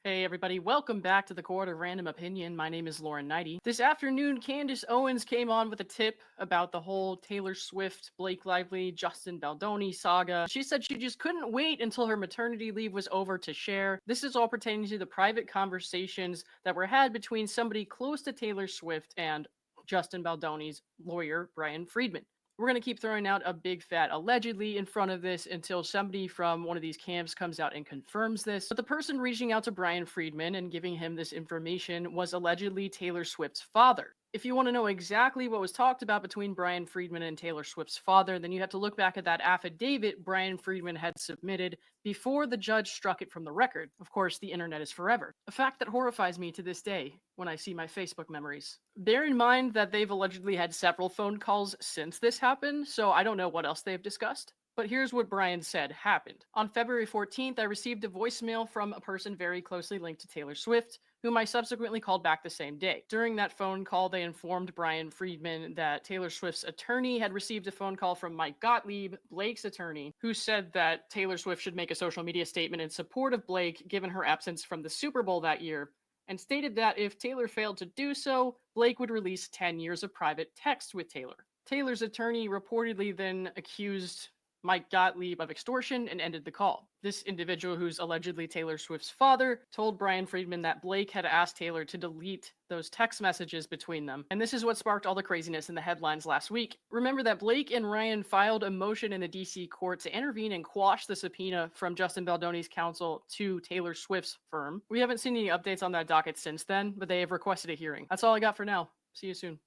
Hey everybody, welcome back to the Court of Random Opinion. My name is Lauren Neidigh. This afternoon, Candace Owens came on with a tip about the whole Taylor Swift, Blake Lively, Justin Baldoni saga. She said she just couldn't wait until her maternity leave was over to share. This is all pertaining to the private conversations that were had between somebody close to Taylor Swift and Justin Baldoni's lawyer, Brian Friedman. We're going to keep throwing out a big fat allegedly in front of this until somebody from one of these camps comes out and confirms this. But the person reaching out to Brian Friedman and giving him this information was allegedly Taylor Swift's father. If you want to know exactly what was talked about between Brian Friedman and Taylor Swift's father, then you have to look back at that affidavit Brian Friedman had submitted before the judge struck it from the record. Of course, the internet is forever. A fact that horrifies me to this day when I see my Facebook memories. Bear in mind that they've allegedly had several phone calls since this happened, so I don't know what else they've discussed. But here's what Brian said happened. On February 14th, I received a voicemail from a person very closely linked to Taylor Swift, whom I subsequently called back the same day. During that phone call, they informed Brian Friedman that Taylor Swift's attorney had received a phone call from Mike Gottlieb, Blake's attorney, who said that Taylor Swift should make a social media statement in support of Blake given her absence from the Super Bowl that year, and stated that if Taylor failed to do so, Blake would release 10 years of private text with Taylor. Taylor's attorney reportedly then accused Mike Gottlieb of extortion and ended the call. This individual, who's allegedly Taylor Swift's father, told Brian Friedman that Blake had asked Taylor to delete those text messages between them. And this is what sparked all the craziness in the headlines last week. Remember that Blake and Ryan filed a motion in the DC court to intervene and quash the subpoena from Justin Baldoni's counsel to Taylor Swift's firm. We haven't seen any updates on that docket since then, but they have requested a hearing. That's all I got for now. See you soon.